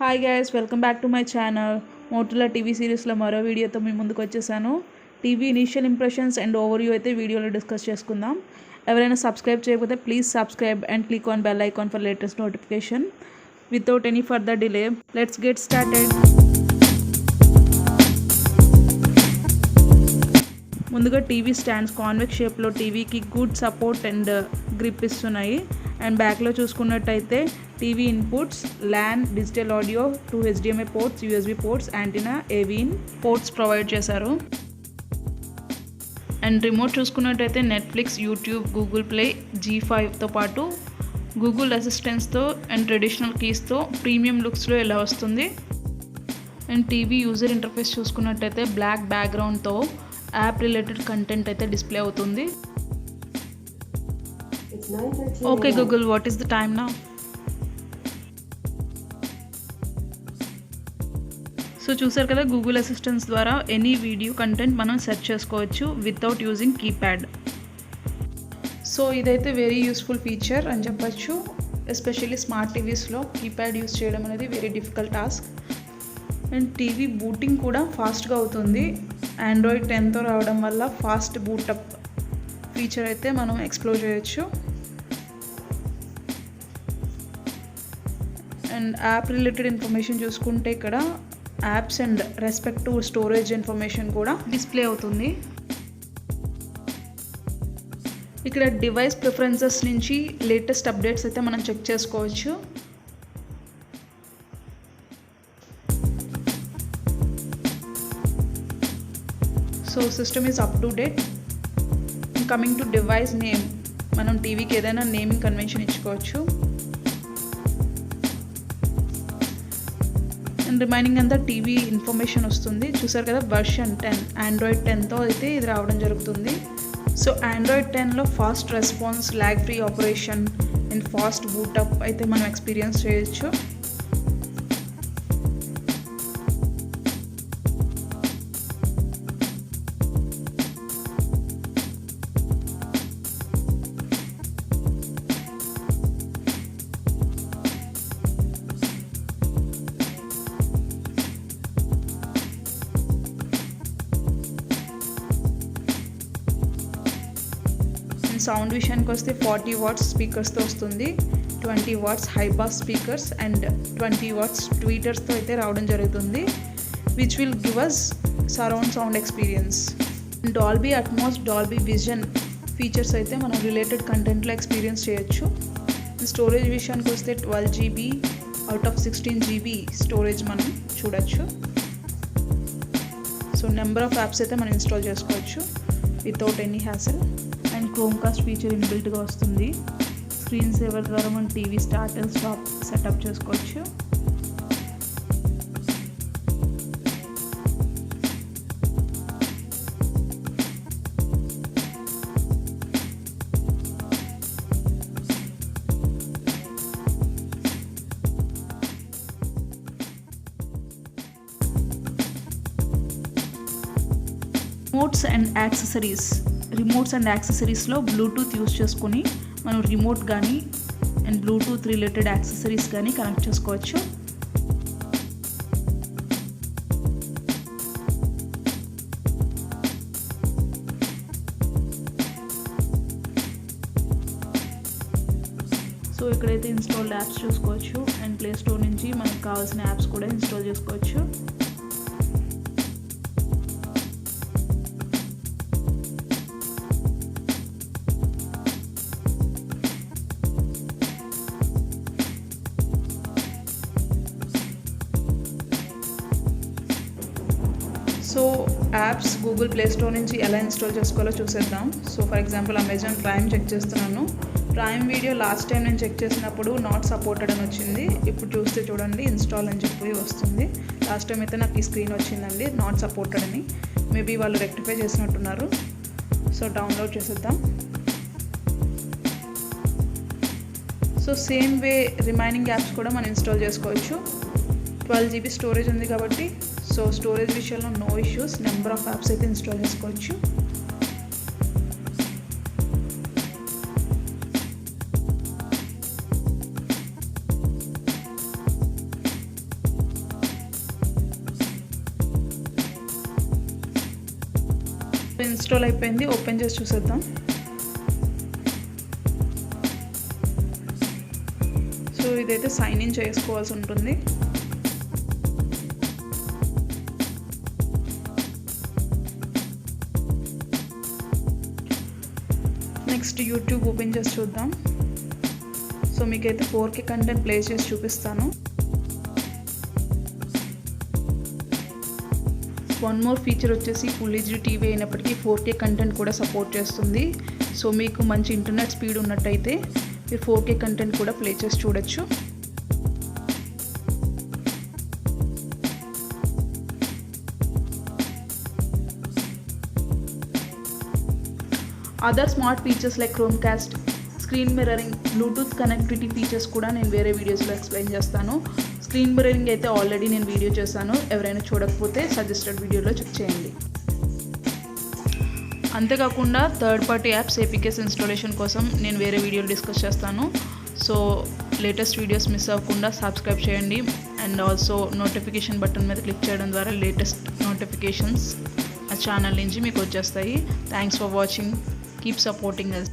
Hi guys, welcome back to my channel. Motorola TV సిరీస్లో మరో వీడియోతో మీ ముందుకు వచ్చేసాను. TV initial impressions and overview అయితే వీడియోలో డిస్కస్ చేసుకుందాం. ఎవరైనా సబ్స్క్రైబ్ చేయకపోతే please subscribe and click on bell icon for latest notification. Without any further delay, let's get started. ముందుగా టీవీ స్టాండ్స్ కాన్వెక్స్ షేప్లో టీవీకి గుడ్ సపోర్ట్ అండ్ గ్రిప్ ఇస్తున్నాయి. And బ్యాక్లో చూసుకున్నట్టయితే TV inputs, LAN, digital audio, 2 HDMI ports, USB ports, antenna, AV in ports provide చేశారు. And remote చూసుకున్నట్టయితే Netflix, YouTube, Google play, G5తో పాటు Google అసిస్టెంట్స్తో and traditional కీస్తో premium లుక్స్లో ఇలా వస్తుంది. అండ్ టీవీ యూజర్ ఇంటర్ఫేస్ చూసుకున్నట్టయితే black బ్యాక్గ్రౌండ్తో app related content అయితే display అవుతుంది. Okay Google, what is the time now? So చూసారు కదా, గూగుల్ అసిస్టెంట్స్ ద్వారా ఎనీ వీడియో కంటెంట్ మనం సెర్చ్ చేసుకోవచ్చు వితౌట్ యూజింగ్ కీప్యాడ్. సో ఇదైతే వెరీ యూస్ఫుల్ ఫీచర్ అని చెప్పచ్చు. ఎస్పెషల్లీ స్మార్ట్ టీవీస్లో కీప్యాడ్ యూస్ చేయడం అనేది very difficult task. And TV booting కూడా ఫాస్ట్గా అవుతుంది. ఆండ్రాయిడ్ 10తో రావడం వల్ల ఫాస్ట్ బూటప్ ఫీచర్ అయితే మనం ఎక్స్ప్లోర్ చేయొచ్చు. అండ్ యాప్ రిలేటెడ్ ఇన్ఫర్మేషన్ చూసుకుంటే ఇక్కడ apps and respective storage information కూడా డిస్ప్లే అవుతుంది. ఇక్కడ డివైస్ ప్రిఫరెన్సెస్ నుంచి లేటెస్ట్ అప్డేట్స్ అయితే మనం చెక్ చేసుకోవచ్చు. So system is up to date. Coming to device name, మనం టీవీకి ఏదైనా నేమింగ్ కన్వెన్షన్ ఇచ్చుకోవచ్చు. అండ్ రిమైనింగ్ అంతా టీవీ ఇన్ఫర్మేషన్ వస్తుంది. చూసారు కదా, వర్షన్ 10 ఆండ్రాయిడ్ 10తో అయితే ఇది రావడం జరుగుతుంది. సో ఆండ్రాయిడ్ 10లో fast response, lag free operation and fast boot up అయితే మనం ఎక్స్పీరియన్స్ చేయొచ్చు. సౌండ్ విషయానికి వస్తే 40 వాట్స్ స్పీకర్స్తో వస్తుంది, 20 watts high bass speakers and 20 watts ట్వీటర్స్తో అయితే రావడం జరుగుతుంది, which will give us surround sound experience. Dolby Atmos, Dolby Vision features అయితే మనం రిలేటెడ్ కంటెంట్లో ఎక్స్పీరియన్స్ చేయొచ్చు. స్టోరేజ్ విషయానికి వస్తే 12 GB out of 16 GB storage మనం చూడొచ్చు. సో నెంబర్ ఆఫ్ యాప్స్ అయితే మనం ఇన్స్టాల్ చేసుకోవచ్చు without any hassle. And Chromecast feature ఇన్బిల్ట్గా వస్తుంది. స్క్రీన్ సేవర్ ద్వారా మనం TV start and stop setup చేసుకోవచ్చు. రిమోట్స్ అండ్ యాక్సెసరీస్లో బ్లూటూత్ యూస్ చేసుకొని మనం రిమోట్ కానీ అండ్ బ్లూటూత్ రిలేటెడ్ యాక్సెసరీస్ కానీ కనెక్ట్ చేసుకోవచ్చు. సో ఇక్కడైతే ఇన్స్టాల్డ్ యాప్స్ చూసుకోవచ్చు అండ్ ప్లే స్టోర్ నుంచి మనకు కావాల్సిన యాప్స్ కూడా ఇన్స్టాల్ చేసుకోవచ్చు. So apps Google Play Store నుంచి ఎలా ఇన్స్టాల్ చేసుకోవాలో చూసేద్దాం. So for example Amazon Prime check చేస్తున్నాను. ప్రైమ్ వీడియో లాస్ట్ టైం నేను చెక్ చేసినప్పుడు నాట్ సపోర్టెడ్ అని వచ్చింది. ఇప్పుడు చూస్తే చూడండి, ఇన్స్టాల్ అని చెప్పి వస్తుంది. లాస్ట్ టైం అయితే నాకు ఈ స్క్రీన్ వచ్చిందండి, నాట్ సపోర్టెడ్ అని. మేబీ వాళ్ళు రెక్టిఫై చేసినట్టున్నారు. సో డౌన్లోడ్ చేసేద్దాం. So same way remaining apps కూడా మనం ఇన్స్టాల్ చేసుకోవచ్చు. 12 GB స్టోరేజ్ ఉంది కాబట్టి సో స్టోరేజ్ విషయంలో no issues. Number of apps అయితే ఇన్స్టాల్ చేసుకోవచ్చు. ఇన్స్టాల్ అయిపోయింది. ఓపెన్ చేసి చూసేద్దాం. సో ఇదైతే సైన్ ఇన్ చేసుకోవాల్సి ఉంటుంది. నెక్స్ట్ యూట్యూబ్ ఓపెన్ చేసి చూద్దాం. సో మీకైతే 4K కంటెంట్ ప్లే చేసి చూపిస్తాను. వన్ మోర్ ఫీచర్ వచ్చేసి ఫుల్ హెచ్డీ టీవీ అయినప్పటికీ 4K కంటెంట్ కూడా సపోర్ట్ చేస్తుంది. సో మీకు మంచి ఇంటర్నెట్ స్పీడ్ ఉన్నట్టయితే మీరు 4K కంటెంట్ కూడా ప్లే చేసి చూడొచ్చు. Other smart features like Chromecast, screen mirroring, Bluetooth connectivity features కూడా నేను వేరే వీడియోస్లో ఎక్స్ప్లెయిన్ చేస్తాను. స్క్రీన్ మిర్రరింగ్ అయితే ఆల్రెడీ నేను వీడియో చేశాను. ఎవరైనా చూడకపోతే సజెస్టెడ్ వీడియోలో చెక్ చేయండి. అంతేకాకుండా third party apps APKs installation కోసం నేను వేరే వీడియోలు డిస్కస్ చేస్తాను. సో లేటెస్ట్ వీడియోస్ మిస్ అవ్వకుండా సబ్స్క్రైబ్ చేయండి. అండ్ ఆల్సో నోటిఫికేషన్ బటన్ మీద క్లిక్ చేయడం ద్వారా లేటెస్ట్ నోటిఫికేషన్స్ ఆ ఛానల్ నుంచి మీకు వచ్చేస్తాయి. Thanks for watching. Keep supporting us.